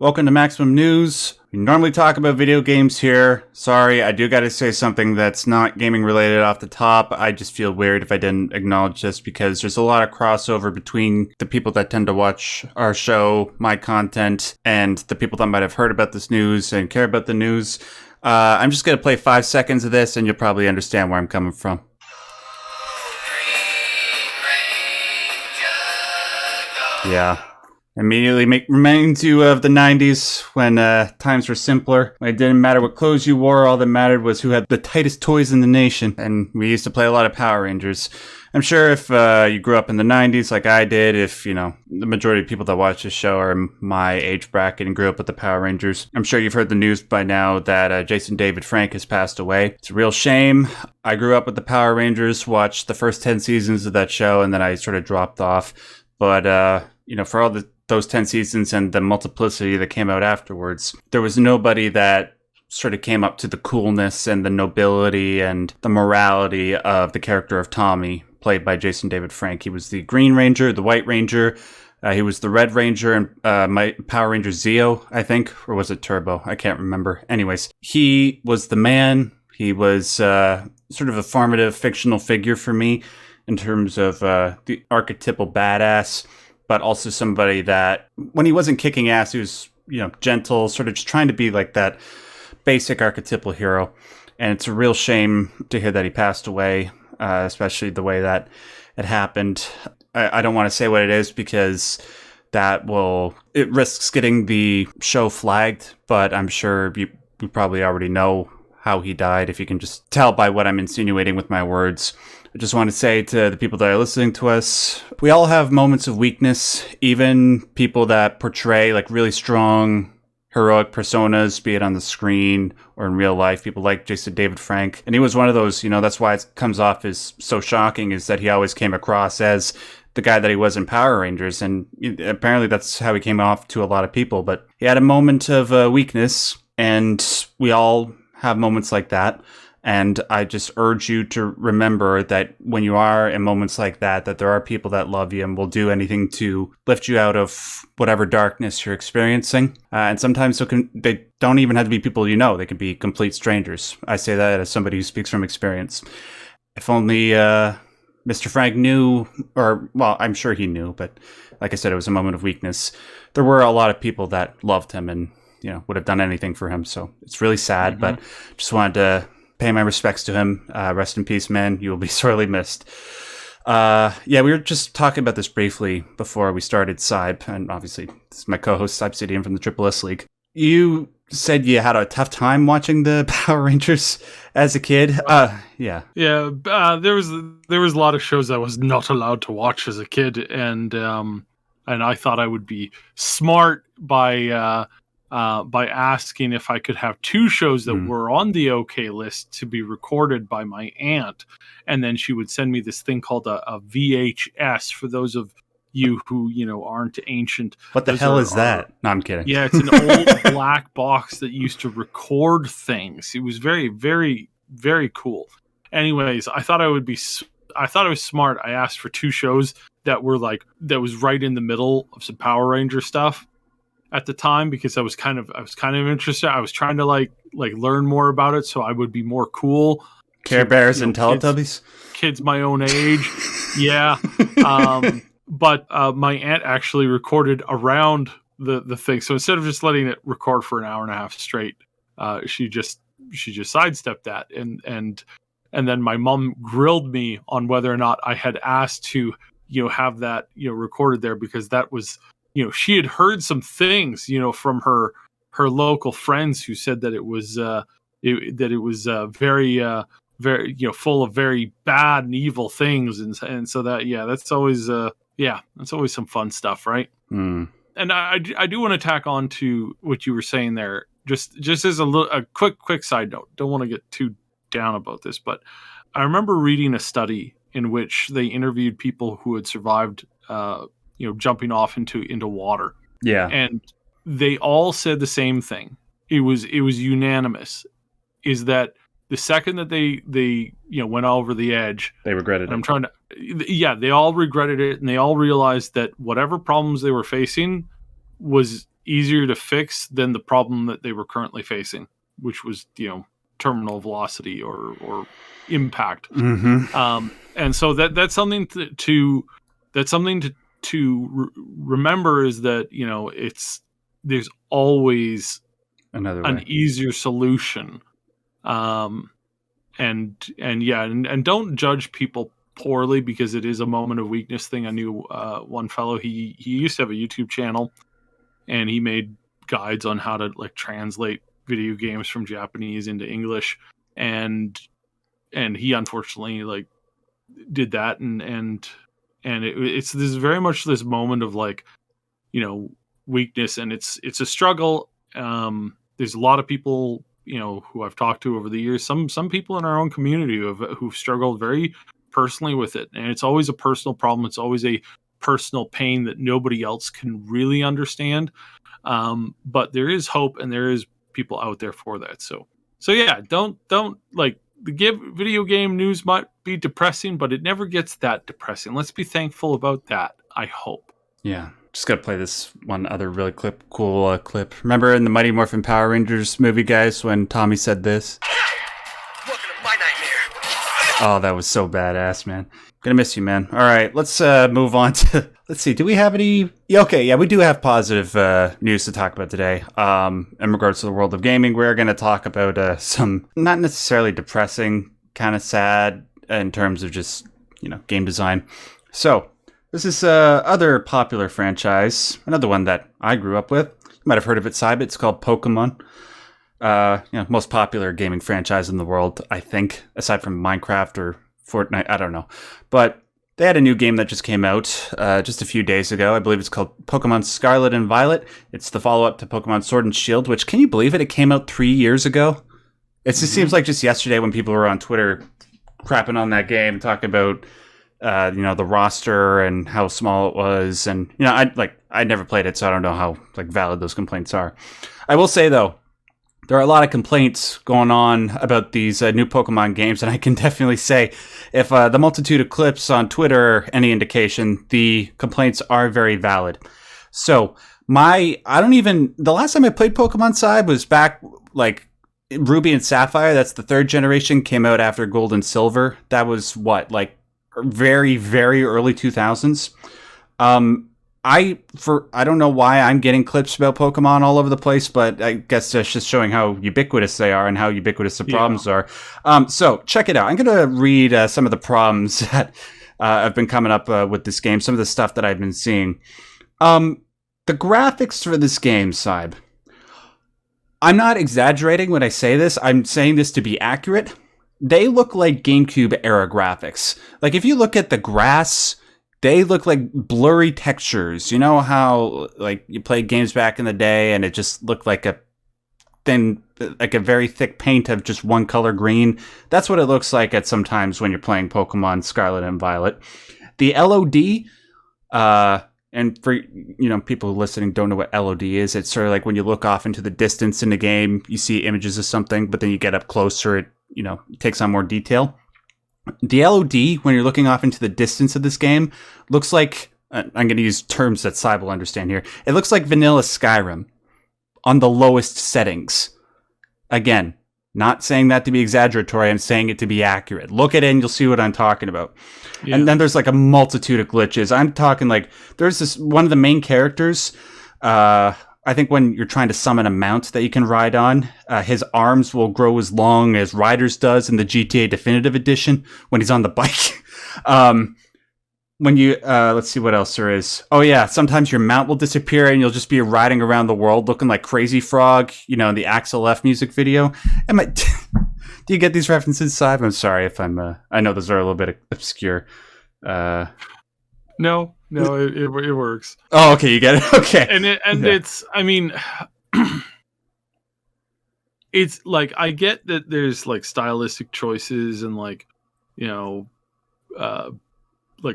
Welcome to Maximum News. We normally talk about video games here. Sorry, I do gotta say something that's not gaming related off the top. I just feel weird if I didn't acknowledge this because there's a lot of crossover between the people that tend to watch our show, my content, and the people that might have heard about this news and care about the news. I'm just gonna play 5 seconds of this and you'll probably understand where I'm coming from. Yeah. Immediately reminds you of the 90s when times were simpler. It didn't matter what clothes you wore, all that mattered was who had the tightest toys in the nation. And we used to play a lot of Power Rangers. I'm sure if you grew up in the 90s like I did, if, the majority of people that watch this show are my age bracket and grew up with the Power Rangers, I'm sure you've heard the news by now that Jason David Frank has passed away. It's a real shame. I grew up with the Power Rangers, watched the first 10 seasons of that show, and then I sort of dropped off. But, for all those 10 seasons and the multiplicity that came out afterwards, there was nobody that sort of came up to the coolness and the nobility and the morality of the character of Tommy, played by Jason David Frank. He was the Green Ranger, the White Ranger, he was the Red Ranger and my Power Ranger Zeo, I think, or was it Turbo? I can't remember. Anyways, he was the man. He was sort of a formative fictional figure for me in terms of the archetypal badass, but also somebody that when he wasn't kicking ass, he was, gentle, sort of just trying to be like that basic archetypal hero. And it's a real shame to hear that he passed away, especially the way that it happened. I don't want to say what it is because it risks getting the show flagged, but I'm sure you probably already know how he died if you can just tell by what I'm insinuating with my words. I just want to say to the people that are listening to us, we all have moments of weakness, even people that portray like really strong, heroic personas, be it on the screen or in real life, people like Jason David Frank. And he was one of those, that's why it comes off as so shocking, is that he always came across as the guy that he was in Power Rangers. And apparently that's how he came off to a lot of people. But he had a moment of weakness, and we all have moments like that. And I just urge you to remember that when you are in moments like that there are people that love you and will do anything to lift you out of whatever darkness you're experiencing. And sometimes they don't even have to be people they can be complete strangers. I say that as somebody who speaks from experience. If only Mr. Frank knew, I'm sure he knew, but like I said, it was a moment of weakness. There were a lot of people that loved him and would have done anything for him. So it's really sad, but just wanted to pay my respects to him. Rest in peace, man. You will be sorely missed. We were just talking about this briefly before we started, Syb, and obviously this is my co-host Sybsidian from the Triple S League. You said you had a tough time watching the Power Rangers as a kid. There was a lot of shows I was not allowed to watch as a kid, and I thought I would be smart by asking if I could have 2 shows that were on the OK list to be recorded by my aunt. And then she would send me this thing called a VHS for those of you who, aren't ancient. What the hell is that? No, I'm kidding. Yeah, it's an old black box that used to record things. It was very, very, very cool. Anyways, I thought I was smart. I asked for 2 shows that was right in the middle of some Power Ranger stuff at the time, because I was kind of interested. I was trying to like learn more about it so I would be more cool. Care Bears and Teletubbies? Kids my own age. Yeah. But my aunt actually recorded around the thing. So instead of just letting it record for an hour and a half straight, she just sidestepped that. And then my mom grilled me on whether or not I had asked to, have that, recorded there, because that was, she had heard some things, from her local friends who said that it was very, very, full of very bad and evil things, and so that's always that's always some fun stuff, right? And I do want to tack on to what you were saying there, just as a quick side note. Don't want to get too down about this, but I remember reading a study in which they interviewed people who had survived jumping off into water. Yeah. And they all said the same thing. It was unanimous, is that the second that they went over the edge, they regretted it. They all regretted it, and they all realized that whatever problems they were facing was easier to fix than the problem that they were currently facing, which was, terminal velocity or impact. And so that's something to remember, is that there's always an easier solution. And don't judge people poorly because it is a moment of weakness thing. I knew one fellow, he used to have a YouTube channel, and he made guides on how to like translate video games from Japanese into English, and he unfortunately like did that, and it's this very much this moment of like weakness, and it's a struggle. There's a lot of people who I've talked to over the years, some people in our own community who've struggled very personally with it, and it's always a personal problem. It's always a personal pain that nobody else can really understand. But there is hope, and there is people out there for that. So yeah, don't like the video game news might be depressing, but it never gets that depressing. Let's be thankful about that, I hope. Yeah. Just gotta play this one other really cool clip. Remember in the Mighty Morphin Power Rangers movie, guys, when Tommy said this? Welcome to my nightmare. Oh, that was so badass, man. Gonna miss you, man. All right, let's move on to... Let's see, do we have any... Yeah, okay, yeah, we do have positive news to talk about today. In regards to the world of gaming, we're gonna talk about some not necessarily depressing, kind of sad in terms of just, game design. So... This is other popular franchise, another one that I grew up with. You might have heard of it, Sybsidian. It's called Pokemon. Most popular gaming franchise in the world, I think, aside from Minecraft or Fortnite. I don't know. But they had a new game that just came out just a few days ago. I believe it's called Pokemon Scarlet and Violet. It's the follow-up to Pokemon Sword and Shield, which, can you believe it? It came out 3 years ago. It just seems like just yesterday when people were on Twitter crapping on that game, talking about... the roster and how small it was, and I never played it, so I don't know how valid those complaints are. I will say though, there are a lot of complaints going on about these new Pokemon games, and I can definitely say, if the multitude of clips on Twitter are any indication, the complaints are very valid. So the last time I played Pokemon Side was back Ruby and Sapphire. That's the third generation, came out after Gold and Silver. That was very, very early 2000s. I don't know why I'm getting clips about Pokemon all over the place, but I guess that's just showing how ubiquitous they are and how ubiquitous the problems are. So check it out. I'm going to read some of the problems that have been coming up with this game, some of the stuff that I've been seeing. The graphics for this game, Syb, I'm not exaggerating when I say this. I'm saying this to be accurate. They look like GameCube era graphics. Like if you look at the grass, they look like blurry textures. You know how you played games back in the day and it just looked like a very thick paint of just one color green? That's what it looks like at sometimes when you're playing Pokemon Scarlet and Violet. The LOD, and for people listening don't know what LOD is, it's sort of like when you look off into the distance in the game, you see images of something, but then you get up closer, it takes on more detail. The LOD, when you're looking off into the distance of this game, looks like, I'm going to use terms that Cy will understand here, it looks like vanilla Skyrim on the lowest settings. Again, not saying that to be exaggeratory, I'm saying it to be accurate. Look at it and you'll see what I'm talking about. Yeah. And then there's a multitude of glitches. I'm talking there's this, one of the main characters, I think when you're trying to summon a mount that you can ride on, his arms will grow as long as Ryder's does in the GTA Definitive Edition when he's on the bike. When you, let's see what else there is. Oh yeah, sometimes your mount will disappear and you'll just be riding around the world looking like Crazy Frog, in the Axel F music video. Do you get these references, Syb? I'm sorry if I know those are a little bit obscure. No, it works. Oh, okay, you get it. Okay, it's, I mean, it's I get that there's stylistic choices and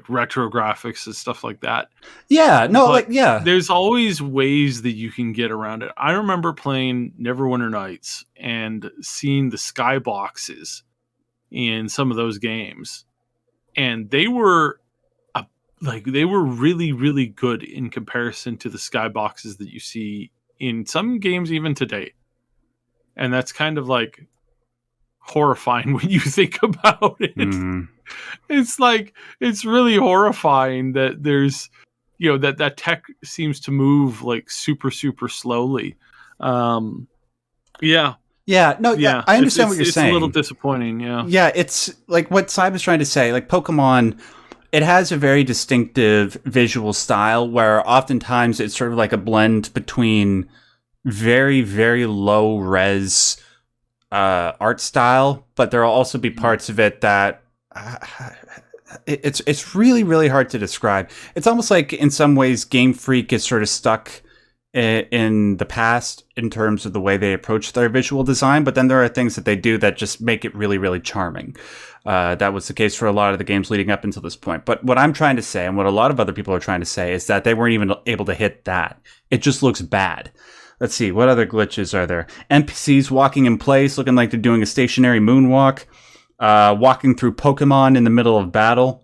retro graphics and stuff like that. Yeah, no, there's always ways that you can get around it. I remember playing Neverwinter Nights and seeing the skyboxes in some of those games, and they were really, really good in comparison to the skyboxes that you see in some games even today. And that's kind of like horrifying when you think about it. Mhm. It's like, it's really horrifying that there's, that tech seems to move like super, super slowly. Yeah. Yeah, no, yeah, Yeah. I understand what you're It's a little saying. disappointing. Yeah. Yeah, it's like what Cy was trying to say. Like Pokemon, it has a very distinctive visual style where oftentimes it's sort of like a blend between very, very low res art style, but there will also be parts of it that it's really, really hard to describe. It's almost like in some ways Game Freak is sort of stuck in the past in terms of the way they approach their visual design, but then there are things that they do that just make it really, really charming. That was the case for a lot of the games leading up until this point. But what I'm trying to say, and what a lot of other people are trying to say, is that they weren't even able to hit that. It just looks bad. Let's see, what other glitches are there? NPCs walking in place, looking like they're doing a stationary moonwalk, walking through Pokemon in the middle of battle.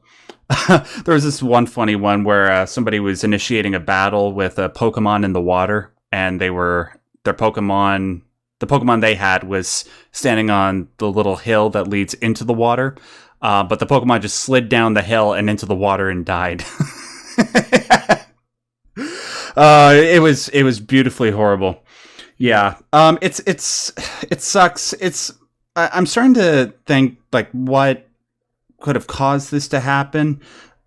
There was this one funny one where somebody was initiating a battle with a Pokemon in the water, and the Pokemon they had was standing on the little hill that leads into the water, but the Pokemon just slid down the hill and into the water and died. It was beautifully horrible. Yeah. It sucks. I'm starting to think like what could have caused this to happen.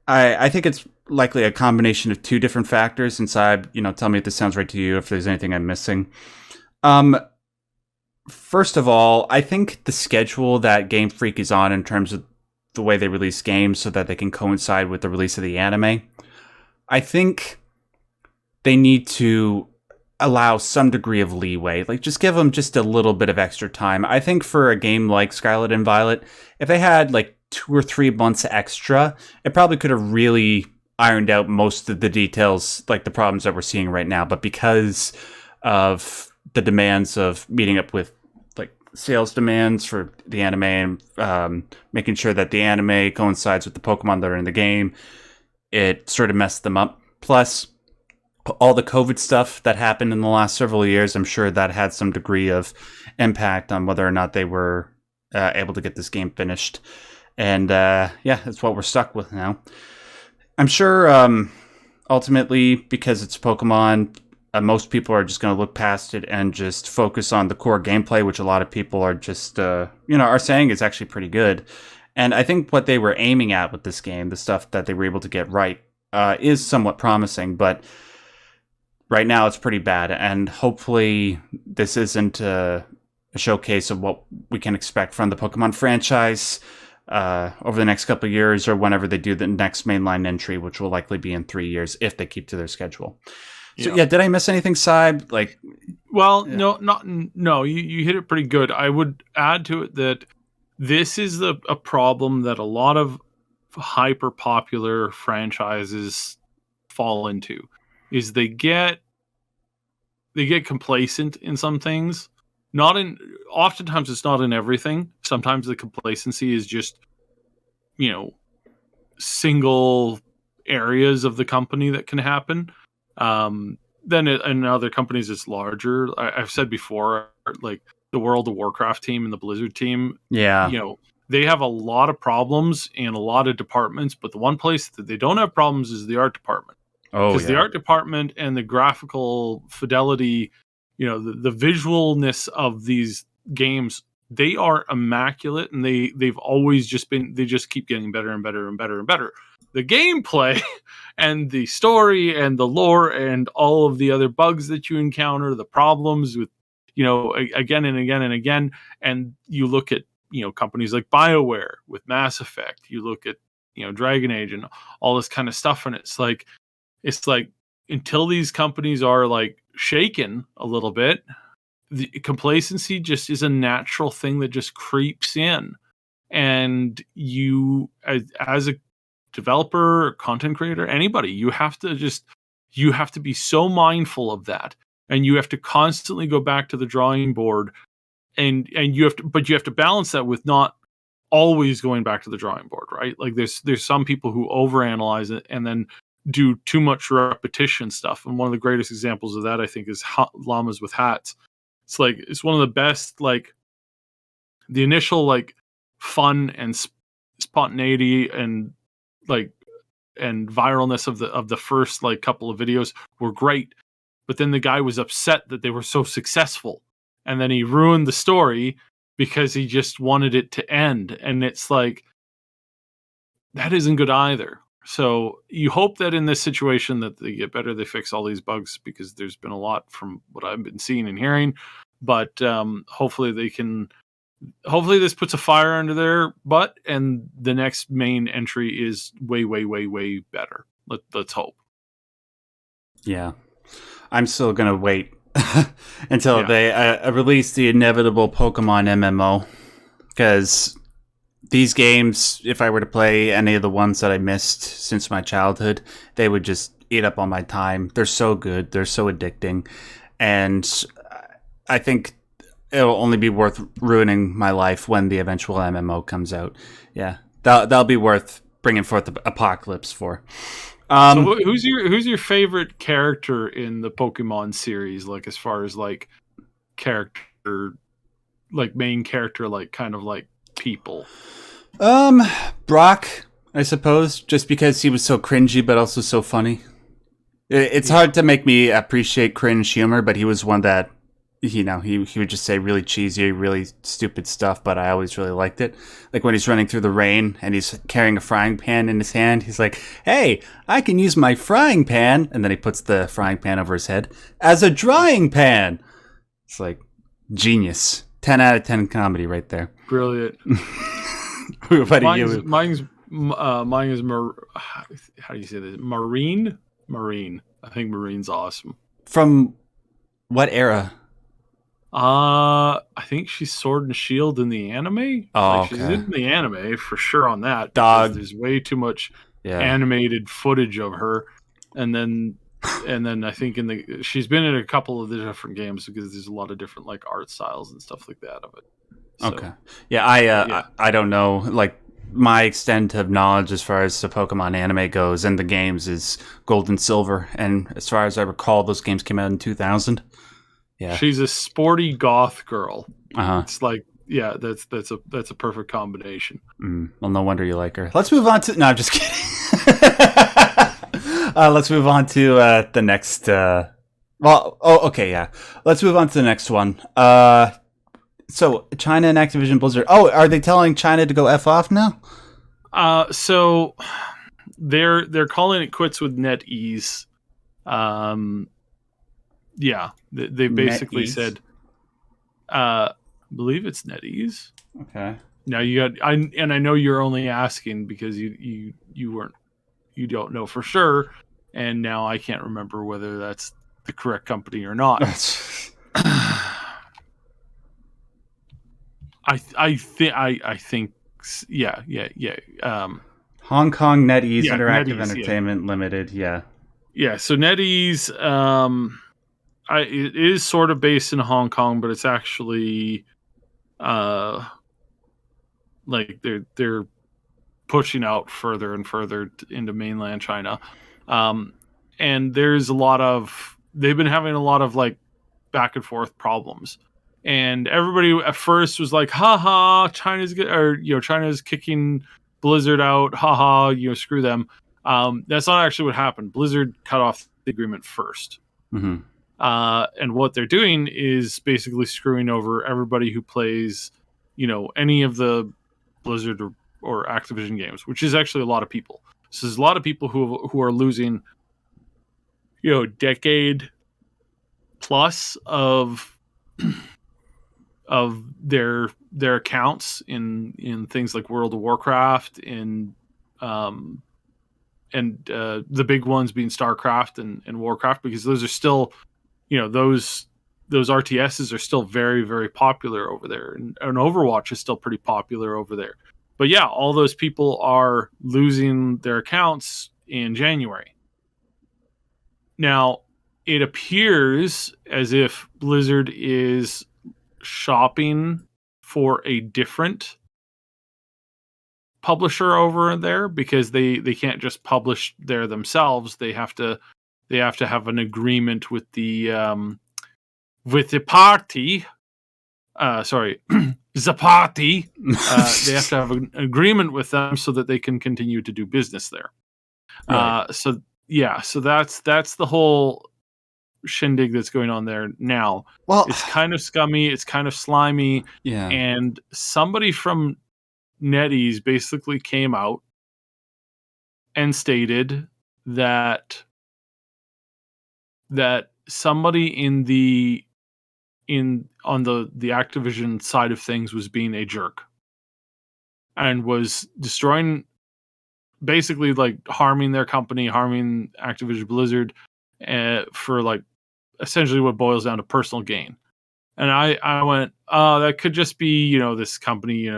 I think it's likely a combination of two different factors. And Saib, tell me if this sounds right to you, if there's anything I'm missing. First of all, I think the schedule that Game Freak is on in terms of the way they release games so that they can coincide with the release of the anime, I think they need to allow some degree of leeway. Like, just give them just a little bit of extra time. I think for a game like Scarlet and Violet, if they had like 2 or 3 months extra, it probably could have really ironed out most of the details, like the problems that we're seeing right now. But because of the demands of meeting up with like sales demands for the anime and making sure that the anime coincides with the Pokemon that are in the game, it sort of messed them up. Plus, all the COVID stuff that happened in the last several years, I'm sure that had some degree of impact on whether or not they were able to get this game finished. And that's what we're stuck with now. I'm sure ultimately, because it's Pokemon, most people are just going to look past it and just focus on the core gameplay, which a lot of people are just, are saying is actually pretty good. And I think what they were aiming at with this game, the stuff that they were able to get right, is somewhat promising. But right now it's pretty bad. And hopefully this isn't a showcase of what we can expect from the Pokemon franchise over the next couple of years, or whenever they do the next mainline entry, which will likely be in 3 years if they keep to their schedule. So did I miss anything, Saib? Like, well, no, you hit it pretty good. I would add to it that this is a problem that a lot of hyper popular franchises fall into, is they get complacent in some things. Oftentimes it's not in everything. Sometimes the complacency is just, single areas of the company that can happen. Then in other companies it's larger. I've said before, like the World of Warcraft team and the Blizzard team. Yeah. They have a lot of problems in a lot of departments, but the one place that they don't have problems is the art department. Because the art department and the graphical fidelity, the visualness of these games, they are immaculate, and they've always just been, they just keep getting better and better and better and better. The gameplay and the story and the lore and all of the other bugs that you encounter, the problems with, again and again and again. And you look at, companies like BioWare with Mass Effect, you look at, Dragon Age and all this kind of stuff. And it's like until these companies are like shaken a little bit, the complacency just is a natural thing that just creeps in. And you, as a developer or content creator, anybody, you have to be so mindful of that, and you have to constantly go back to the drawing board, and you have to balance that with not always going back to the drawing board, right? Like there's some people who overanalyze it and then do too much repetition stuff. And one of the greatest examples of that, I think, is llamas with hats. It's like, it's one of the best, like, the initial, like, fun and spontaneity and, like, and viralness of the first, like, couple of videos were great. But then the guy was upset that they were so successful. And then he ruined the story because he just wanted it to end. And it's like, that isn't good either. So you hope that in this situation that they get better, they fix all these bugs, because there's been a lot from what I've been seeing and hearing. But hopefully this puts a fire under their butt, and the next main entry is way, way, way, way better. Let's hope. Yeah. I'm still going to wait until they release the inevitable Pokemon MMO, because these games, if I were to play any of the ones that I missed since my childhood, they would just eat up all my time. They're so good. They're so addicting. And I think it'll only be worth ruining my life when the eventual MMO comes out. Yeah, that'll be worth bringing forth the apocalypse for. So who's your favorite character in the Pokemon series? Like, as far as like character, like main character, like kind of like people. Brock, I suppose, just because he was so cringy but also so funny. It's hard to make me appreciate cringe humor, but he was one that, you know, he would just say really cheesy, really stupid stuff, but I always really liked it. Like when he's running through the rain and he's carrying a frying pan in his hand, he's like, "Hey, I can use my frying pan," and then he puts the frying pan over his head as a drying pan. It's like genius. 10 out of 10 comedy right there. Brilliant. Mine is how do you say this? Marine. I think Marine's awesome. From what era? I think she's Sword and Shield in the anime. Oh, like, she's in the anime for sure on that. Dog. There's way too much animated footage of her, and then I think she's been in a couple of the different games, because there's a lot of different like art styles and stuff like that of it. So, okay. Yeah, I don't know. Like, my extent of knowledge as far as the Pokemon anime goes and the games is Gold and Silver, and as far as I recall, those games came out in 2000. Yeah, she's a sporty goth girl. It's like, that's a perfect combination. Well, no wonder you like her. Let's move on to. No, I'm just kidding. Let's move on to the next. Okay, yeah. Let's move on to the next one. So China and Activision Blizzard. Oh, are they telling China to go F off now? So they're calling it quits with NetEase. Yeah, they basically NetEase? said, I believe it's NetEase. Okay. Now I know you're only asking because you don't know for sure, and now I can't remember whether that's the correct company or not. I think yeah. Hong Kong NetEase Interactive NetEase, Entertainment Limited. Yeah. Yeah. So NetEase, it is sort of based in Hong Kong, but it's actually, like they're pushing out further and further into mainland China, and there's they've been having a lot of like back and forth problems. And everybody at first was like, haha, China's kicking Blizzard out. Haha, screw them. That's not actually what happened. Blizzard cut off the agreement first. Mm-hmm. And what they're doing is basically screwing over everybody who plays, any of the Blizzard or Activision games, which is actually a lot of people. So there's a lot of people who are losing, decade plus of their accounts in things like World of Warcraft and the big ones being StarCraft and Warcraft, because those are still, those RTSs are still very, very popular over there, and Overwatch is still pretty popular over there. But yeah, all those people are losing their accounts in January. Now, it appears as if Blizzard is shopping for a different publisher over there, because they can't just publish there themselves. They have to have an agreement with the party. Sorry, the party. They have to have an agreement with them so that they can continue to do business there. Right. So that's the whole shindig that's going on there now. Well, It's kind of scummy, it's kind of slimy, yeah. and somebody from NetEase basically came out and stated that somebody on the Activision side of things was being a jerk and was destroying, basically like harming their company, harming Activision Blizzard, for like essentially what boils down to personal gain. And I went, oh, that could just be, this company,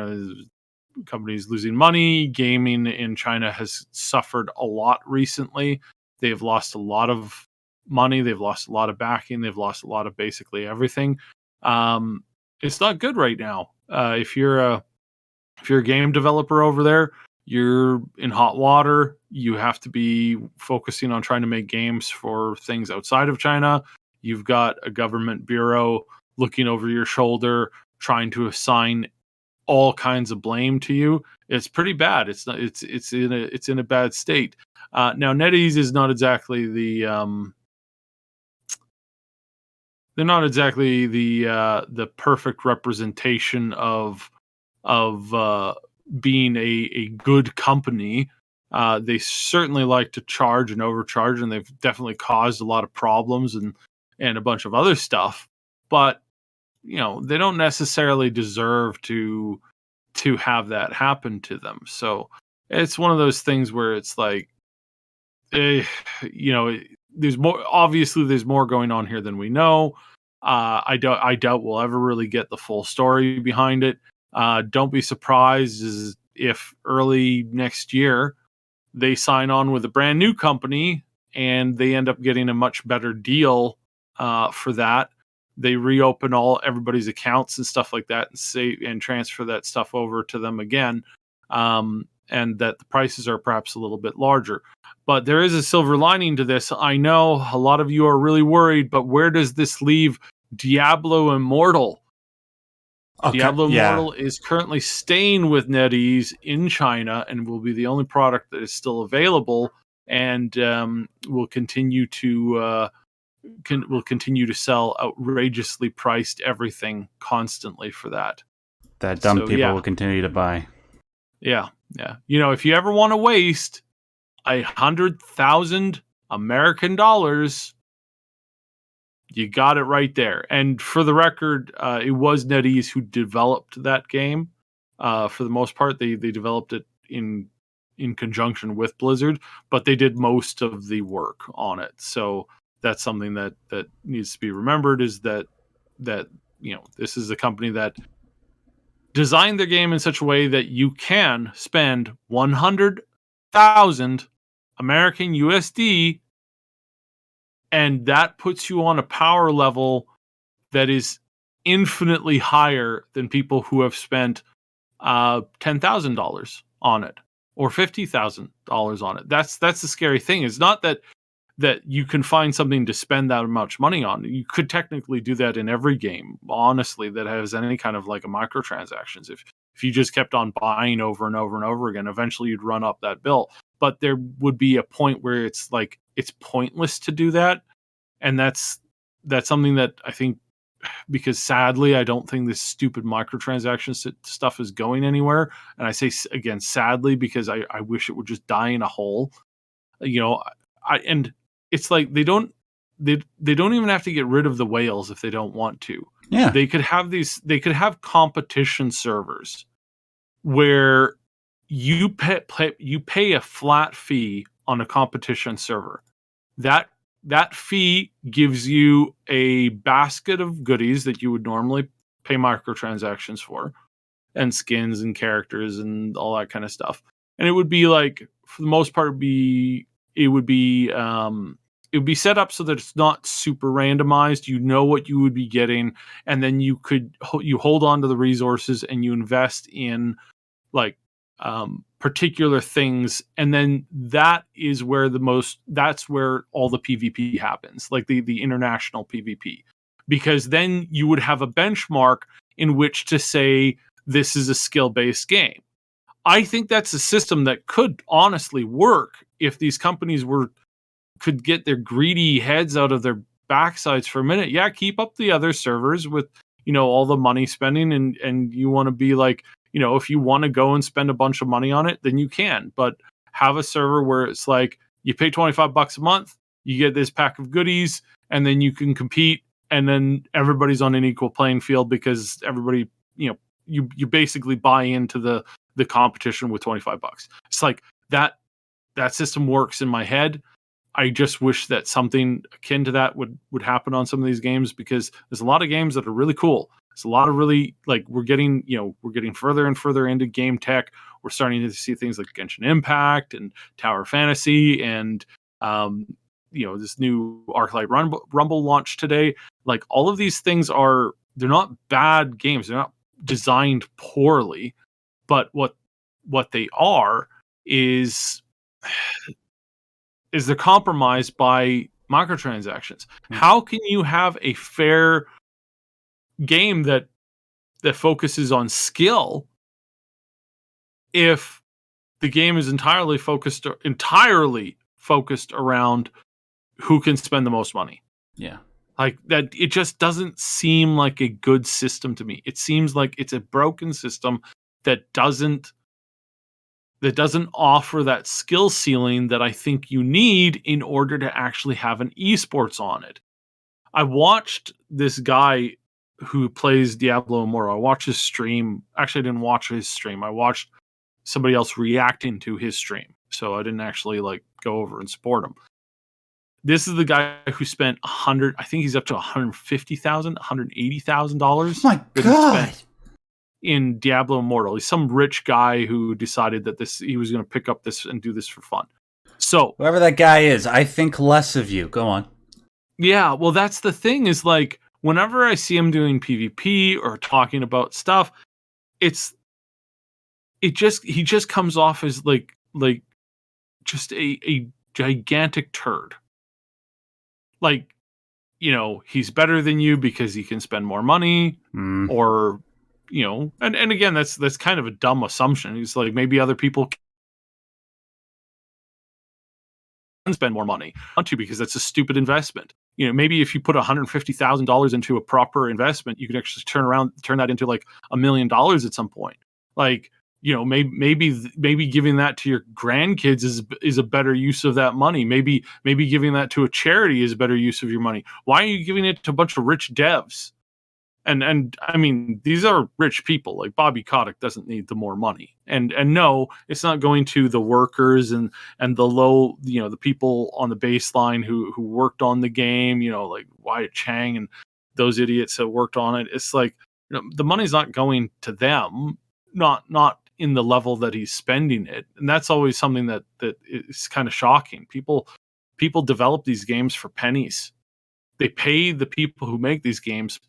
companies losing money. Gaming in China has suffered a lot recently. They've lost a lot of money. They've lost a lot of backing. They've lost a lot of basically everything. It's not good right now. If you're a game developer over there, you're in hot water. You have to be focusing on trying to make games for things outside of China. You've got a government bureau looking over your shoulder, trying to assign all kinds of blame to you. It's pretty bad. It's in a bad state. Now NetEase is not exactly they're not exactly the perfect representation of being a good company. They certainly like to charge and overcharge, and they've definitely caused a lot of problems and a bunch of other stuff. But they don't necessarily deserve to have that happen to them. So it's one of those things where it's like, there's more. Obviously, there's more going on here than we know. I doubt we'll ever really get the full story behind it. Don't be surprised if early next year they sign on with a brand new company and they end up getting a much better deal for that. They reopen everybody's accounts and stuff like that and transfer that stuff over to them again. And that the prices are perhaps a little bit larger. But there is a silver lining to this. I know a lot of you are really worried, but where does this leave Diablo Immortal? Okay, Diablo yeah. Immortal is currently staying with NetEase in China and will be the only product that is still available, and will continue to sell outrageously priced everything constantly for that. That dumb So, people yeah. will continue to buy. Yeah. If you ever want to waste 100,000 American dollars, you got it right there. And for the record, it was NetEase who developed that game. For the most part, they developed it in conjunction with Blizzard, but they did most of the work on it. So that's something that needs to be remembered, is that this is a company that designed their game in such a way that you can spend 100,000 American USD, and that puts you on a power level that is infinitely higher than people who have spent $10,000 on it or $50,000 on it. That's the scary thing. It's not that you can find something to spend that much money on. You could technically do that in every game, honestly, that has any kind of like a microtransactions. If you just kept on buying over and over and over again, eventually you'd run up that bill. But there would be a point where it's like, it's pointless to do that. And that's something that I think, because sadly, I don't think this stupid microtransactions stuff is going anywhere. And I say, again, sadly, because I wish it would just die in a hole. And it's like they don't even have to get rid of the whales if they don't want to. Yeah. They could have competition servers where you pay a flat fee on a competition server. That fee gives you a basket of goodies that you would normally pay microtransactions for, and skins and characters and all that kind of stuff. And it would be like, for the most part, it would be set up so that it's not super randomized. You know what you would be getting, and then you hold on to the resources and you invest in like particular things, and then that's where all the PvP happens, like the international PvP, because then you would have a benchmark in which to say this is a skill-based game. I think that's a system that could honestly work if these companies could get their greedy heads out of their backsides for a minute. Yeah, keep up the other servers with, all the money spending, and you want to be like, if you want to go and spend a bunch of money on it, then you can. But have a server where it's like you pay $25 a month, you get this pack of goodies, and then you can compete, and then everybody's on an equal playing field because everybody, you basically buy into the competition with $25. It's like that system works in my head. I just wish that something akin to that would happen on some of these games, because there's a lot of games that are really cool. There's a lot of really, like, we're getting further and further into game tech. We're starting to see things like Genshin Impact and Tower Fantasy and, this new Arclight Rumble launch today. Like, all of these things they're not bad games. They're not designed poorly, but what they are is they're compromised by microtransactions. How can you have a fair game that focuses on skill if the game is entirely focused around who can spend the most money? Yeah. Like that, it just doesn't seem like a good system to me. It seems like it's a broken system that doesn't offer that skill ceiling that I think you need in order to actually have an esports on it. I watched this guy who plays Diablo Immortal. I watched his stream. Actually, I didn't watch his stream. I watched somebody else reacting to his stream. So I didn't actually go over and support him. This is the guy who spent I think he's up to $150,000, $180,000. Oh my God. In Diablo Immortal. He's some rich guy who decided that he was going to pick up this and do this for fun. So whoever that guy is, I think less of you. Go on. Yeah, well, that's the thing, is like, whenever I see him doing PvP or talking about stuff, he just comes off as like just a gigantic turd. Like, he's better than you because he can spend more money, or and again, that's kind of a dumb assumption. He's like, maybe other people can spend more money, because that's a stupid investment. Maybe if you put $150,000 into a proper investment, you could actually turn that into like $1 million at some point. Like, maybe giving that to your grandkids is a better use of that money. Maybe giving that to a charity is a better use of your money. Why are you giving it to a bunch of rich devs? And I mean, these are rich people. Like, Bobby Kotick doesn't need the more money. And no, it's not going to the workers and the low, the people on the baseline who worked on the game, like Wyatt Chang and those idiots that worked on it. It's like, the money's not going to them, not in the level that he's spending it. And that's always something that is kind of shocking. People develop these games for pennies. They pay the people who make these games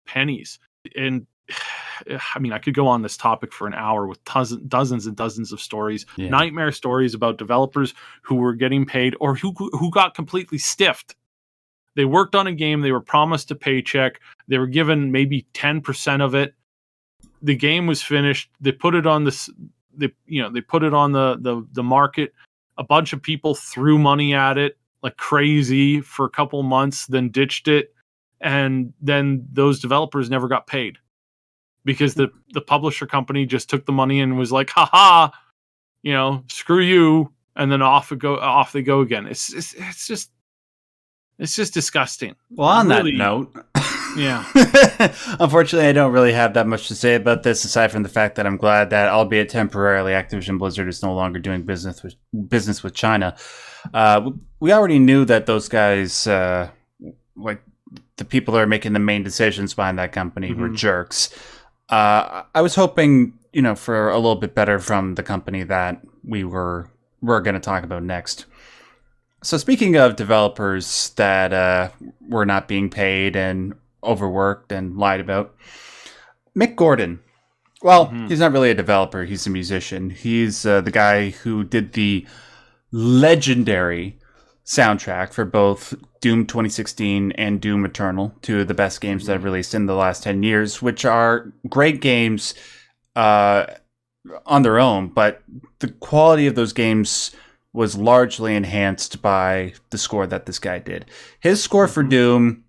pennies. And I mean, I could go on this topic for an hour with dozens and dozens of stories, nightmare stories about developers who were getting paid or who got completely stiffed. They worked on a game, they were promised a paycheck, they were given maybe 10% of it. The game was finished. They put it on they put it on the market. A bunch of people threw money at it like crazy for a couple months, then ditched it. And then those developers never got paid because the publisher company just took the money and was like, haha, screw you. And then off they go again. It's just disgusting. Well, on that note, yeah. Unfortunately, I don't really have that much to say about this, aside from the fact that I'm glad that, albeit temporarily, Activision Blizzard is no longer doing business with China. We already knew that those guys, the people that are making the main decisions behind that company were jerks. I was hoping, for a little bit better from the company that we're going to talk about next. So speaking of developers that were not being paid and overworked and lied about, Mick Gordon Well, he's not really a developer. He's a musician. He's the guy who did the legendary soundtrack for both Doom 2016 and Doom Eternal, two of the best games that have released in the last 10 years, which are great games on their own, but the quality of those games was largely enhanced by the score that this guy did. His score for Doom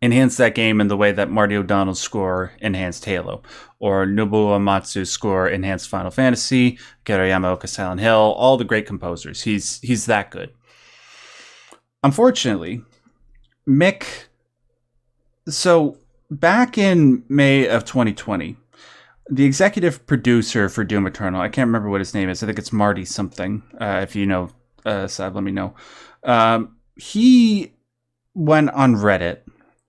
enhanced that game in the way that Marty O'Donnell's score enhanced Halo, or Nobuo Uematsu's score enhanced Final Fantasy, Akira Yamaoka Silent Hill, all the great composers. He's that good. Unfortunately, Mick... So, back in May of 2020, the executive producer for Doom Eternal, I can't remember what his name is, I think it's Marty something, if you know, Sab, let me know. He went on Reddit,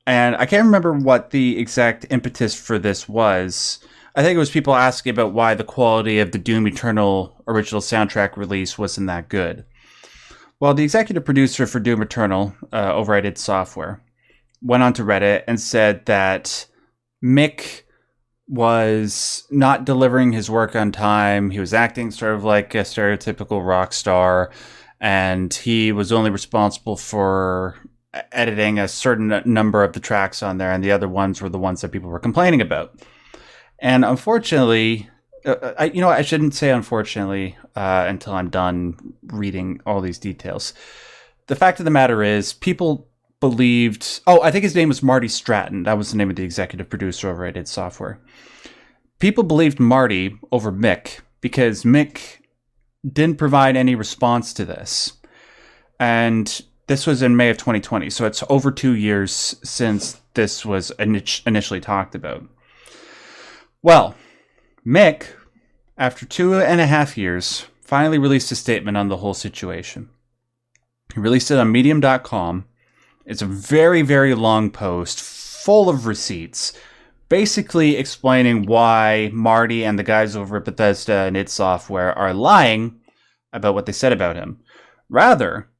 and I can't remember what the exact impetus for this was. I think it was people asking about why the quality of the Doom Eternal original soundtrack release wasn't that good. Well, the executive producer for Doom Eternal, over at id Software, went onto Reddit and said that Mick was not delivering his work on time. He was acting sort of like a stereotypical rock star, and he was only responsible for editing a certain number of the tracks on there, and the other ones were the ones that people were complaining about. And unfortunately, I shouldn't say unfortunately until I'm done reading all these details. The fact of the matter is, people believed... Oh, I think his name was Marty Stratton. That was the name of the executive producer over at id Software. People believed Marty over Mick because Mick didn't provide any response to this. And this was in May of 2020, so it's over 2 years since this was initially talked about. Well, Mick, after 2.5 years, finally released a statement on the whole situation. He released it on Medium.com. It's a very, very long post full of receipts, basically explaining why Marty and the guys over at Bethesda and id Software are lying about what they said about him. Rather,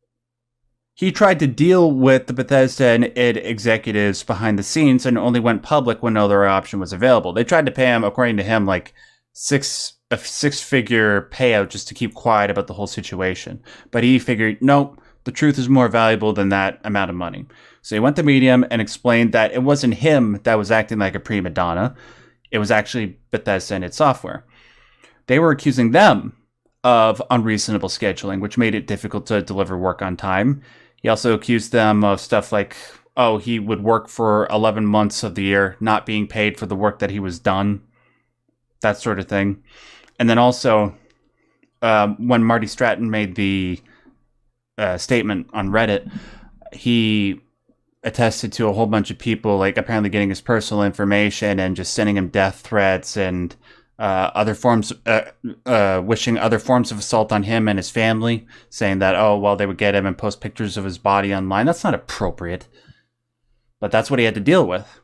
he tried to deal with the Bethesda and id executives behind the scenes and only went public when no other option was available. They tried to pay him, according to him, like a six-figure payout just to keep quiet about the whole situation. But he figured, nope, the truth is more valuable than that amount of money. So he went to Medium and explained that it wasn't him that was acting like a prima donna. It was actually Bethesda and id Software. They were accusing them of unreasonable scheduling, which made it difficult to deliver work on time. He also accused them of stuff like, oh, he would work for 11 months of the year, not being paid for the work that he was done. That sort of thing. And then also, when Marty Stratton made the statement on Reddit, he attested to a whole bunch of people, like apparently getting his personal information and just sending him death threats and other forms, wishing other forms of assault on him and his family, saying that, oh, well, they would get him and post pictures of his body online. That's not appropriate, but that's what he had to deal with.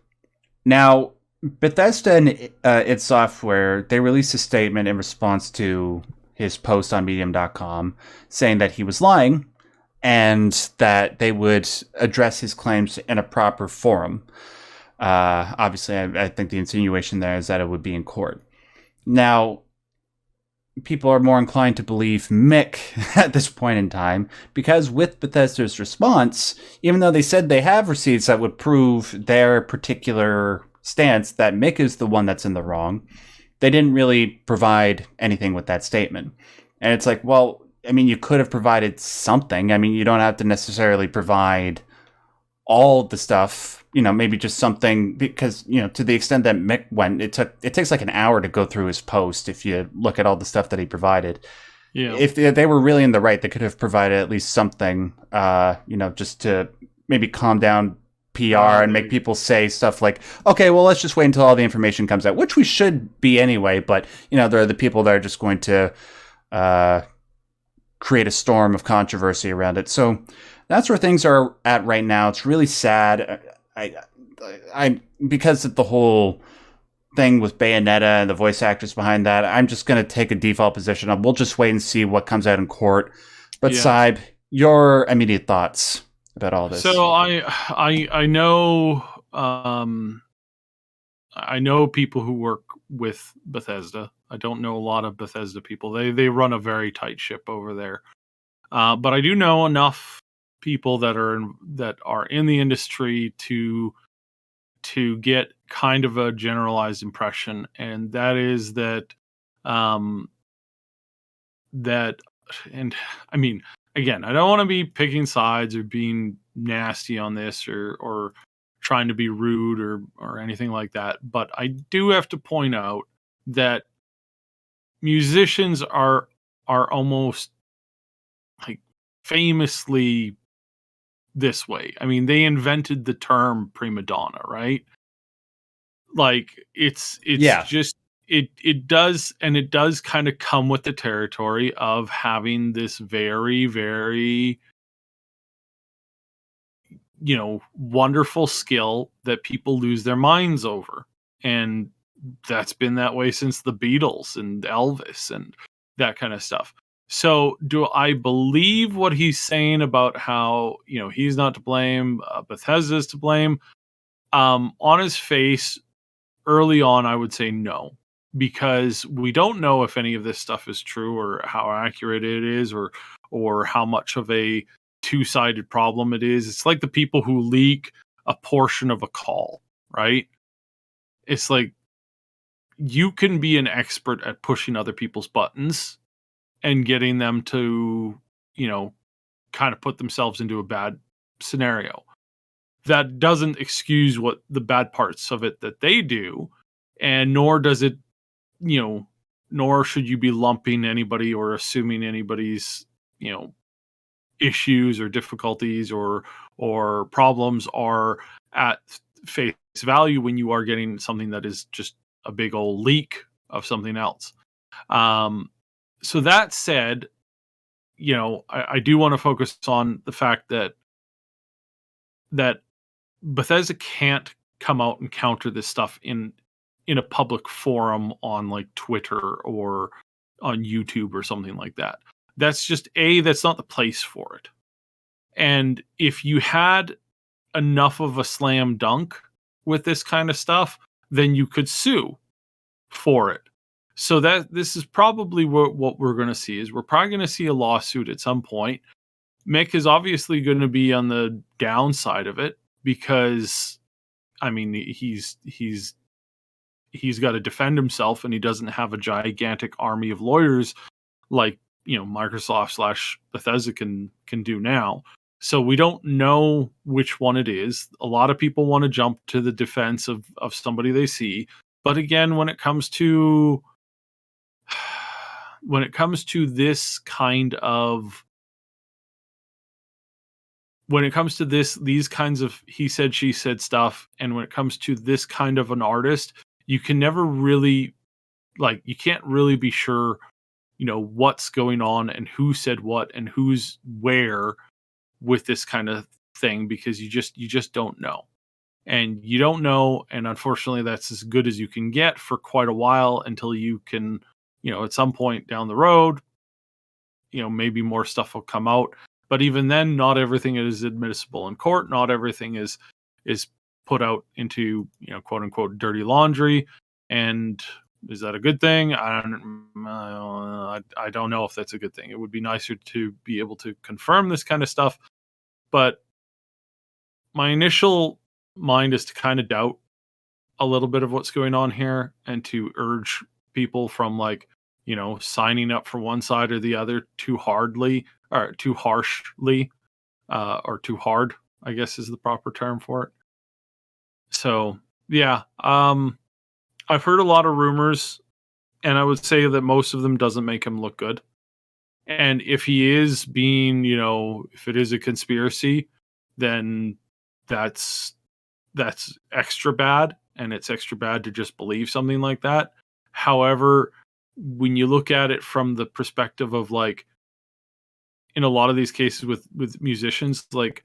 Now, Bethesda and id Software, they released a statement in response to his post on Medium.com saying that he was lying and that they would address his claims in a proper forum. Obviously, I think the insinuation there is that it would be in court. Now, people are more inclined to believe Mick at this point in time, because with Bethesda's response, even though they said they have receipts that would prove their particular stance that Mick is the one that's in the wrong, they didn't really provide anything with that statement. And it's like, well, I mean, you could have provided something. I mean, you don't have to necessarily provide all the stuff, maybe just something, because, to the extent that Mick went, it takes like an hour to go through his post if you look at all the stuff that he provided. Yeah. If they were really in the right, they could have provided at least something, just to maybe calm down PR and make people say stuff like, okay, well, let's just wait until all the information comes out, which we should be anyway. But, there are the people that are just going to create a storm of controversy around it. So that's where things are at right now. It's really sad. I because of the whole thing with Bayonetta and the voice actors behind that, I'm just going to take a default position of we'll just wait and see what comes out in court. But Saib, your immediate thoughts about all this? So I know I know people who work with Bethesda. I don't know a lot of Bethesda people. They run a very tight ship over there. But I do know enough people that are in the industry to get kind of a generalized impression, and that is that um, that and I mean, again, I don't want to be picking sides or being nasty on this or trying to be rude or anything like that, but I do have to point out that musicians are almost like famously this way. I mean, they invented the term prima donna, right? Like it's Yeah. just it does kind of come with the territory of having this very, very, wonderful skill that people lose their minds over. And that's been that way since the Beatles and Elvis and that kind of stuff. So, do I believe what he's saying about how, he's not to blame, Bethesda's to blame? On his face, early on, I would say no, because we don't know if any of this stuff is true or how accurate it is or how much of a two-sided problem it is. It's like the people who leak a portion of a call, right? It's like you can be an expert at pushing other people's buttons and getting them to, you know, kind of put themselves into a bad scenario. That doesn't excuse what the bad parts of it that they do, and nor does it, you know, nor should you be lumping anybody or assuming anybody's, issues or difficulties or problems are at face value when you are getting something that is just a big old leak of something else. Um, so that said, I do want to focus on the fact that Bethesda can't come out and counter this stuff in a public forum on like Twitter or on YouTube or something like that. That's just that's not the place for it. And if you had enough of a slam dunk with this kind of stuff, then you could sue for it. So that this is probably what we're going to see is we're probably going to see a lawsuit at some point. Mick is obviously going to be on the downside of it because I mean he's got to defend himself and he doesn't have a gigantic army of lawyers like Microsoft / Bethesda can do now. So we don't know which one it is. A lot of people want to jump to the defense of somebody they see, but again, when it comes to this kind of these kinds of he said she said stuff, and when it comes to this kind of an artist, you can never really you can't really be sure what's going on and who said what and who's where with this kind of thing, because you just don't know. And you don't know, and unfortunately that's as good as you can get for quite a while until you can, at some point down the road, maybe more stuff will come out. But even then, not everything is admissible in court. Not everything is put out into, quote unquote dirty laundry. And is that a good thing? I don't know if that's a good thing. It would be nicer to be able to confirm this kind of stuff. But my initial mind is to kind of doubt a little bit of what's going on here and to urge people from signing up for one side or the other too hardly or too harshly or too hard, I guess is the proper term for it. So yeah, I've heard a lot of rumors, and I would say that most of them doesn't make him look good. And if he is being, if it is a conspiracy, then that's extra bad, and it's extra bad to just believe something like that. However, when you look at it from the perspective of in a lot of these cases with musicians, like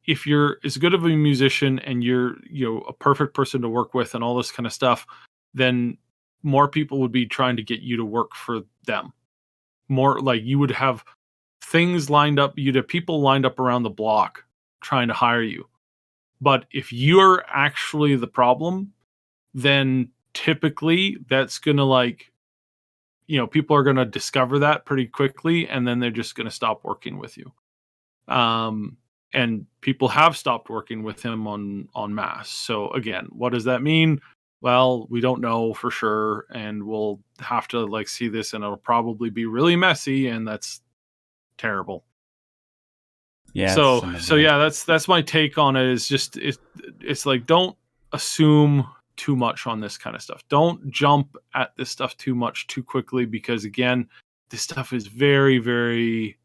if you're as good of a musician and you're a perfect person to work with and all this kind of stuff, then more people would be trying to get you to work for them. More you would have things lined up, you'd have people lined up around the block trying to hire you. But if you're actually the problem, then typically that's going to like, people are going to discover that pretty quickly, and then they're just going to stop working with you. And people have stopped working with him on masse. So again, what does that mean? Well, we don't know for sure, and we'll have to like see this, and it'll probably be really messy, and that's terrible. Yeah. So yeah, that's my take on it. Is just it's like, don't assume too much on this kind of stuff. Don't jump at this stuff too much too quickly, because again, this stuff is very, very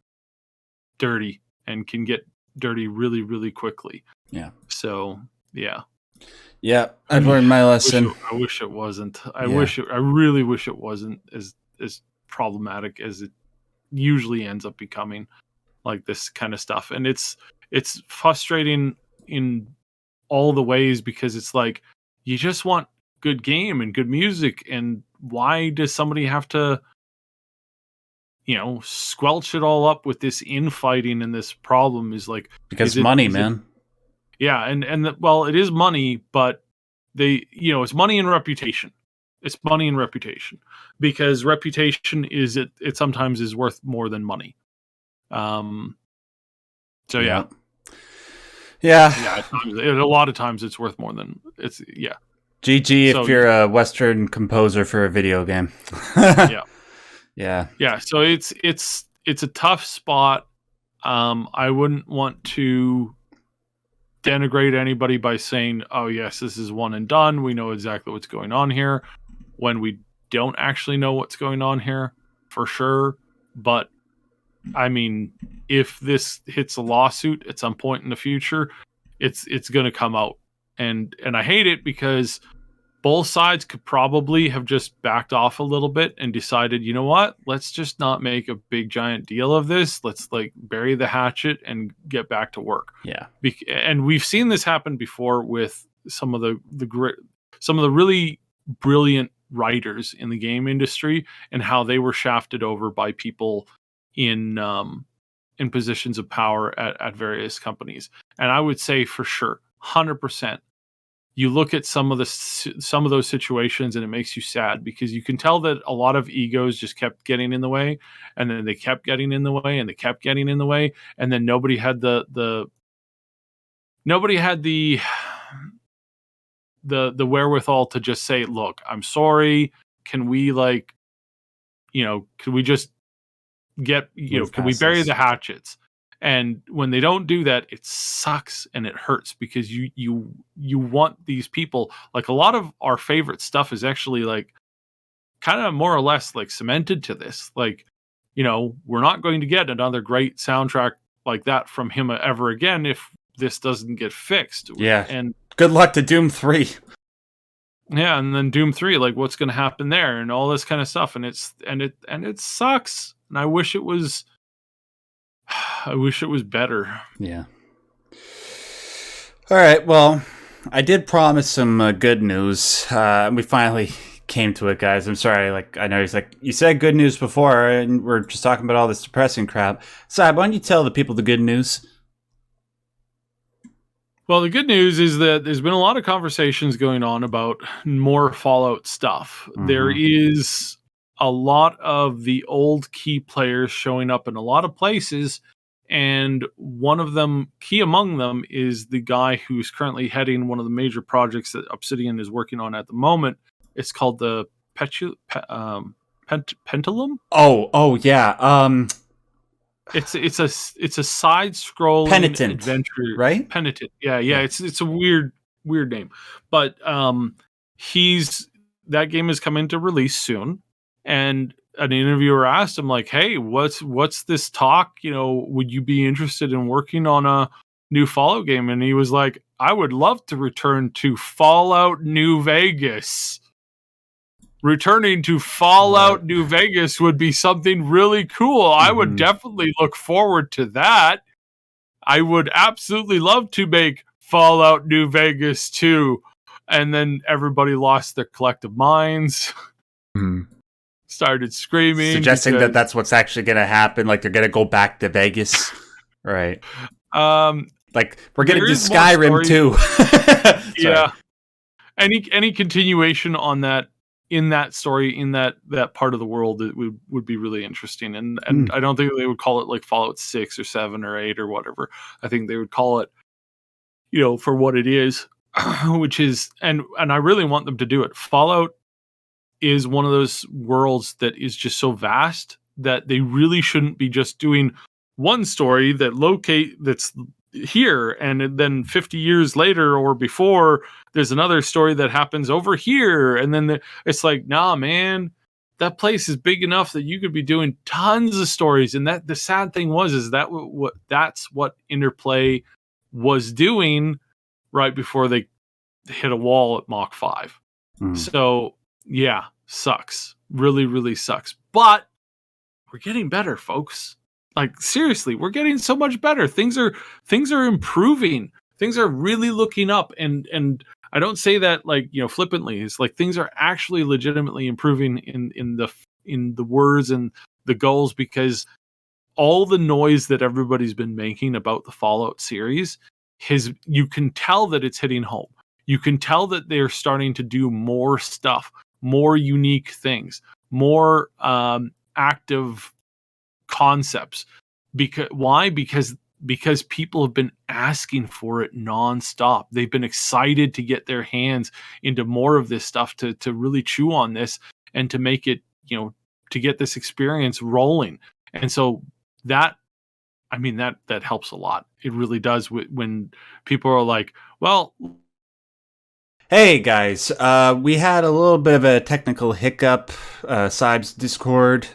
dirty and can get dirty really, really quickly. Yeah. So yeah. Yeah, I've learned my lesson. I wish it wasn't. I really wish it wasn't as problematic as it usually ends up becoming, like this kind of stuff. And it's frustrating in all the ways, because it's like, you just want good game and good music, and why does somebody have to squelch it all up with this infighting? And this problem is like, because money, man. Yeah, well, it is money, but it's money and reputation. It's money and reputation, because reputation it sometimes is worth more than money. So yeah. A lot of times it's worth more than it's. Yeah. GG if you're a Western composer for a video game. Yeah. So it's a tough spot. I wouldn't want to denigrate anybody by saying, oh yes, this is one and done, we know exactly what's going on here, when we don't actually know what's going on here for sure. But I mean, if this hits a lawsuit at some point in the future, it's going to come out, and I hate it, because both sides could probably have just backed off a little bit and decided, you know what, let's just not make a big giant deal of this. Let's like bury the hatchet and get back to work. Yeah. And we've seen this happen before with some of the really brilliant writers in the game industry, and how they were shafted over by people in positions of power at various companies. And I would say for sure, 100%, you look at some of those situations, and it makes you sad, because you can tell that a lot of egos just kept getting in the way, and then they kept getting in the way, and they kept getting in the way, and then nobody had the wherewithal to just say, look, I'm sorry, can we just get, can we bury the hatchets? And when they don't do that, it sucks and it hurts, because you want these people, like a lot of our favorite stuff is actually like kind of more or less like cemented to this. Like, we're not going to get another great soundtrack like that from him ever again if this doesn't get fixed. Yeah. And good luck to Doom 3. Yeah, and then Doom 3, like what's going to happen there and all this kind of stuff, and it sucks. And I wish it was better. Yeah. All right. Well, I did promise some good news. We finally came to it, guys. I'm sorry. Like, I know he's like, you said good news before, and we're just talking about all this depressing crap. Sab, why don't you tell the people the good news? Well, the good news is that there's been a lot of conversations going on about more Fallout stuff. Mm-hmm. There is a lot of the old key players showing up in a lot of places, and one of them, key among them, is the guy who's currently heading one of the major projects that Obsidian is working on at the moment. It's called the Pentulum. Oh yeah. It's a side-scrolling Penitent adventure, right? Penitent, yeah. It's a weird name, but that game is coming to release soon, and an interviewer asked him like, "Hey, what's this talk? Would you be interested in working on a new Fallout game?" And he was like, "I would love to return to Fallout New Vegas." Returning to Fallout New Vegas would be something really cool. Mm-hmm. I would definitely look forward to that. I would absolutely love to make Fallout New Vegas 2. And then everybody lost their collective minds. Mm-hmm. Started screaming. Suggesting that that's what's actually going to happen. Like they're going to go back to Vegas. Right. Like, we're getting There to is more Skyrim story. too. Sorry. Yeah. Any continuation on that, in that story, in that part of the world, it would be really interesting. And I don't think they would call it like Fallout 6 or 7 or 8 or whatever. I think they would call it, for what it is, which is, and I really want them to do it. Fallout is one of those worlds that is just so vast that they really shouldn't be just doing one story that's here, and then 50 years later or before there's another story that happens over here, and then it's like, nah, man, that place is big enough that you could be doing tons of stories. And that the sad thing is that that's what Interplay was doing right before they hit a wall at Mach 5. So yeah, sucks. Really, really sucks. But we're getting better, folks. Like, seriously, we're getting so much better. Things are improving. Things are really looking up. And I don't say that like, flippantly. It's like things are actually legitimately improving in the words and the goals, because all the noise that everybody's been making about the Fallout series, you can tell that it's hitting home. You can tell that they're starting to do more stuff, more unique things, more active concepts. Why? Because people have been asking for it nonstop. They've been excited to get their hands into more of this stuff, to really chew on this and to make it, to get this experience rolling. And so that helps a lot. It really does, when people are like, well, hey guys, we had a little bit of a technical hiccup. Syb's Discord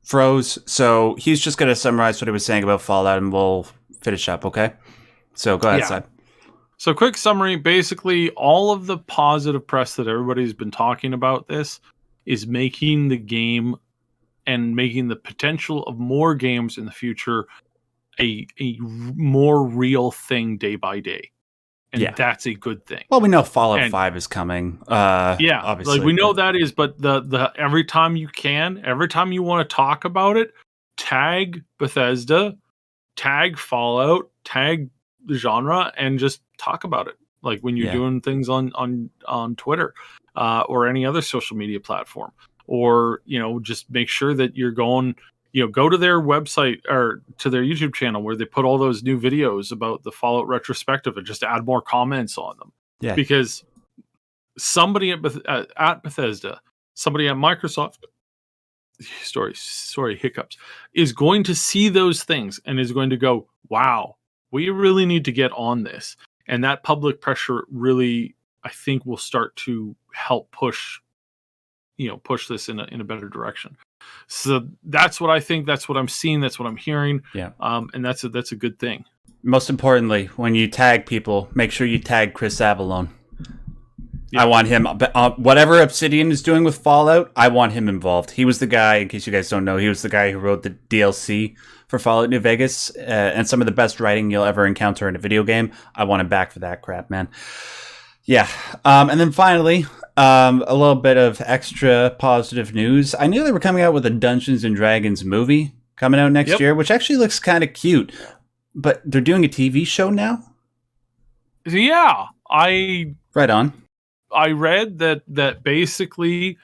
froze, so he's just going to summarize what he was saying about Fallout, and we'll finish up, okay? So go ahead, Syb. So quick summary, basically all of the positive press that everybody's been talking about this is making the game and making the potential of more games in the future a more real thing day by day. And that's a good thing. Well, we know Fallout 5 is coming. Obviously. Like we know that is, but the every time you want to talk about it, tag Bethesda, tag Fallout, tag the genre, and just talk about it. Like when you're doing things on Twitter, or any other social media platform, or just make sure that you're going. Go to their website or to their YouTube channel where they put all those new videos about the Fallout retrospective, and just add more comments on them. Yeah. Because somebody at Bethesda, somebody at Microsoft, hiccups, is going to see those things and is going to go, wow, we really need to get on this. And that public pressure really, I think, will start to help push this in a better direction. So that's what I think. That's what I'm seeing. That's what I'm hearing. Yeah. And that's a good thing. Most importantly, when you tag people, make sure you tag Chris Avallone. Yeah. I want him, whatever Obsidian is doing with Fallout, I want him involved. He was the guy, in case you guys don't know, he was the guy who wrote the DLC for Fallout New Vegas, and some of the best writing you'll ever encounter in a video game. I want him back for that crap, man. Yeah. And then finally, a little bit of extra positive news. I knew they were coming out with a Dungeons and Dragons movie coming out next year, which actually looks kind of cute. But they're doing a TV show now? Yeah. Right on. I read that basically,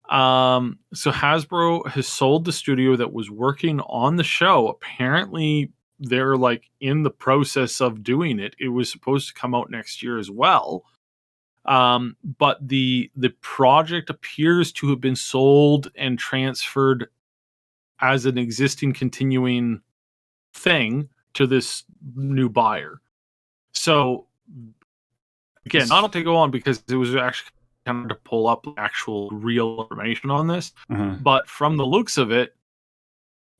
so Hasbro has sold the studio that was working on the show. Apparently, they're like in the process of doing it. It was supposed to come out next year as well. But the project appears to have been sold and transferred as an existing continuing thing to this new buyer. So again, not to go on because it was actually kind of to pull up actual real information on this, but from the looks of it,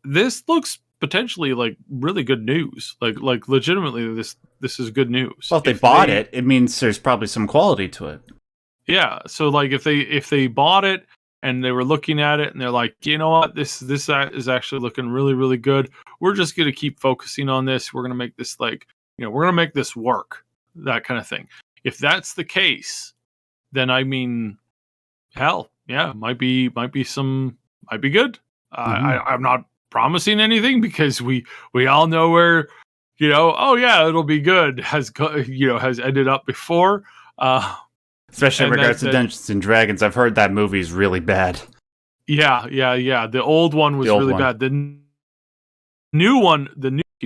this looks potentially like really good news. Like legitimately, this is good news. Well, if they bought it, it means there's probably some quality to it. Yeah. So like if they bought it and they were looking at it and they're like, you know what, this is actually looking really, really good. We're just going to keep focusing on this. We're going to make this we're going to make this work, that kind of thing. If that's the case, then I mean, hell, yeah, might be good. I'm not promising anything because we all know where oh yeah, it'll be good has ended up before. Especially in regards to Dungeons and Dragons, I've heard that movie is really bad. Yeah. The old one was really bad. The new one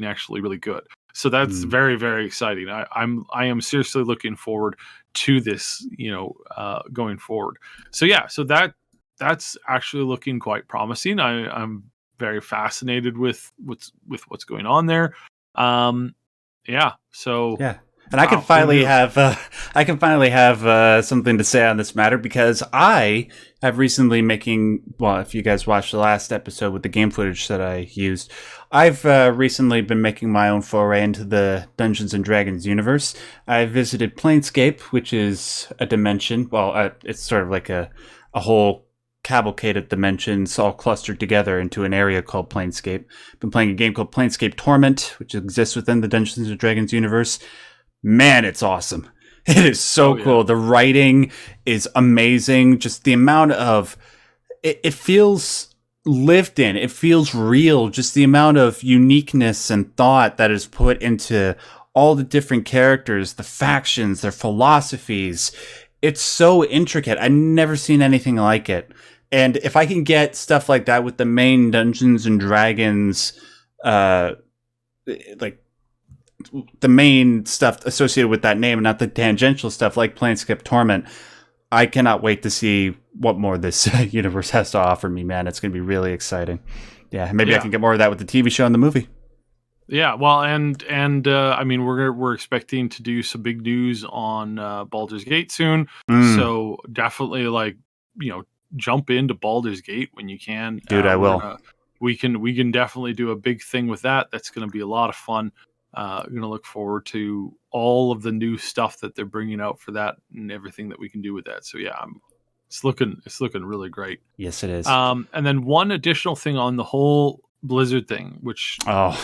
actually really good. So that's very, very exciting. I am seriously looking forward to this, going forward. So yeah, that's actually looking quite promising. I'm very fascinated with what's going on there. Yeah. So yeah. And I can finally have something to say on this matter, because I have recently if you guys watched the last episode with the game footage that I used, I've recently been making my own foray into the Dungeons and Dragons universe. I visited Planescape, which is a dimension. Well, it's sort of like a whole cavalcade of dimensions all clustered together into an area called Planescape. I've been playing a game called Planescape Torment, which exists within the Dungeons and Dragons universe. Man, it's awesome. It is so cool. The writing is amazing. Just the amount of... It feels lived in. It feels real. Just the amount of uniqueness and thought that is put into all the different characters, the factions, their philosophies. It's so intricate. I've never seen anything like it. And if I can get stuff like that with the main Dungeons and Dragons, like the main stuff associated with that name and not the tangential stuff like Planescape Torment, I cannot wait to see what more this universe has to offer me, man. It's going to be really exciting. Yeah, maybe I can get more of that with the TV show and the movie. Yeah, well, and I mean, we're expecting to do some big news on Baldur's Gate soon. So definitely, jump into Baldur's Gate when you can. Dude, I will. We can definitely do a big thing with that. That's going to be a lot of fun. Going to look forward to all of the new stuff that they're bringing out for that and everything that we can do with that. So yeah, it's looking really great. Yes, it is. And then one additional thing on the whole Blizzard thing, which I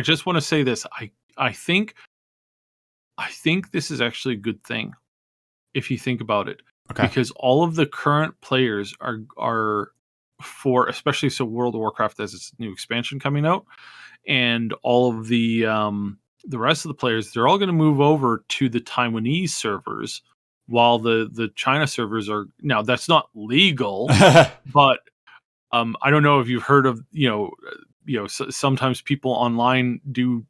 just want to say this. I think this is actually a good thing if you think about it, because all of the current players are for, especially so World of Warcraft has its new expansion coming out, and all of the rest of the players, they're all going to move over to the Taiwanese servers, while the China servers are now. That's not legal, but I don't know if you've heard of sometimes people online do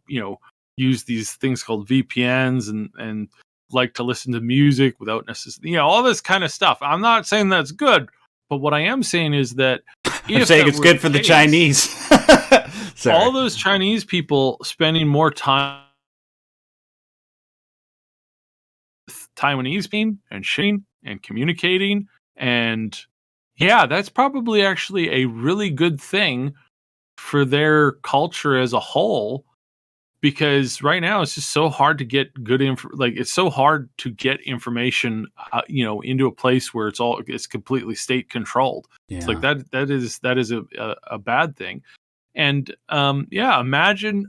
use these things called VPNs and like to listen to music without necessarily all this kind of stuff. I'm not saying that's good, but what I am saying is that I'm saying it's good for the Chinese. All those Chinese people spending more time with Taiwanese people and sharing and communicating, and that's probably actually a really good thing for their culture as a whole, because right now it's just so hard to get good it's so hard to get information into a place where it's completely state controlled. It's like that is a bad thing. And imagine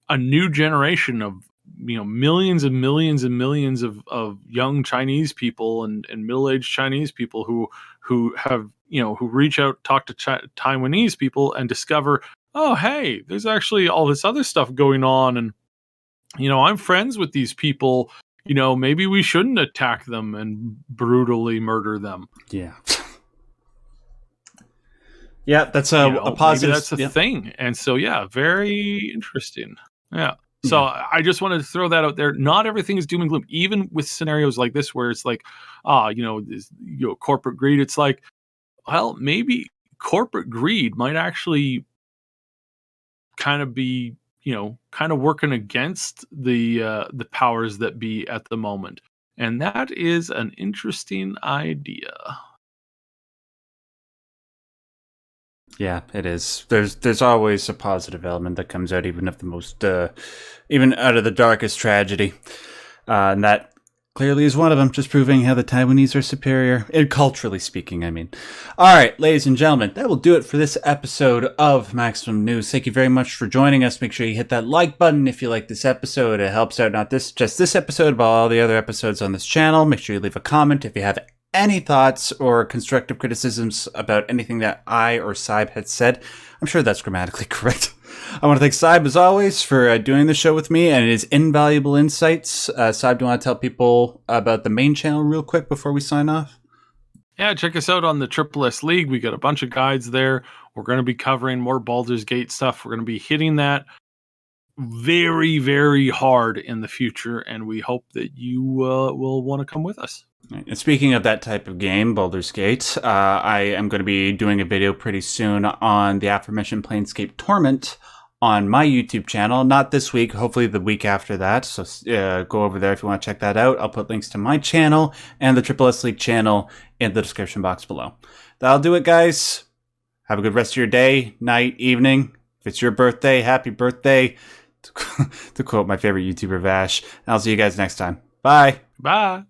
a new generation of millions and millions and millions of young Chinese people and middle-aged Chinese people who have who reach out, talk to Taiwanese people and discover, oh hey, there's actually all this other stuff going on, and I'm friends with these people. Maybe we shouldn't attack them and brutally murder them. Yeah, that's a positive. That's a thing. And so, very interesting. Yeah. So I just wanted to throw that out there. Not everything is doom and gloom. Even with scenarios like this, where it's like, corporate greed. It's like, well, maybe corporate greed might actually kind of be, kind of working against the powers that be at the moment. And that is an interesting idea. Yeah, it is. There's always a positive element that comes out, even of the most, even out of the darkest tragedy, and that clearly is one of them. Just proving how the Taiwanese are superior, culturally speaking. I mean, all right, ladies and gentlemen, that will do it for this episode of Maximum News. Thank you very much for joining us. Make sure you hit that like button if you like this episode. It helps out not just this episode, but all the other episodes on this channel. Make sure you leave a comment if you have any thoughts or constructive criticisms about anything that I or Syb had said. I'm sure that's grammatically correct. I want to thank Syb, as always, for doing the show with me and his invaluable insights. Syb, do you want to tell people about the main channel real quick before we sign off? Yeah, check us out on the Triple S League. We got a bunch of guides there. We're going to be covering more Baldur's Gate stuff. We're going to be hitting that very, very hard in the future, and we hope that you will want to come with us. And speaking of that type of game, Baldur's Gate, I am going to be doing a video pretty soon on the aforementioned Planescape Torment on my YouTube channel. Not this week, hopefully the week after that. So go over there if you want to check that out. I'll put links to my channel and the Triple S League channel in the description box below. That'll do it, guys. Have a good rest of your day, night, evening. If it's your birthday, happy birthday. To quote my favorite YouTuber, Vash. And I'll see you guys next time. Bye. Bye.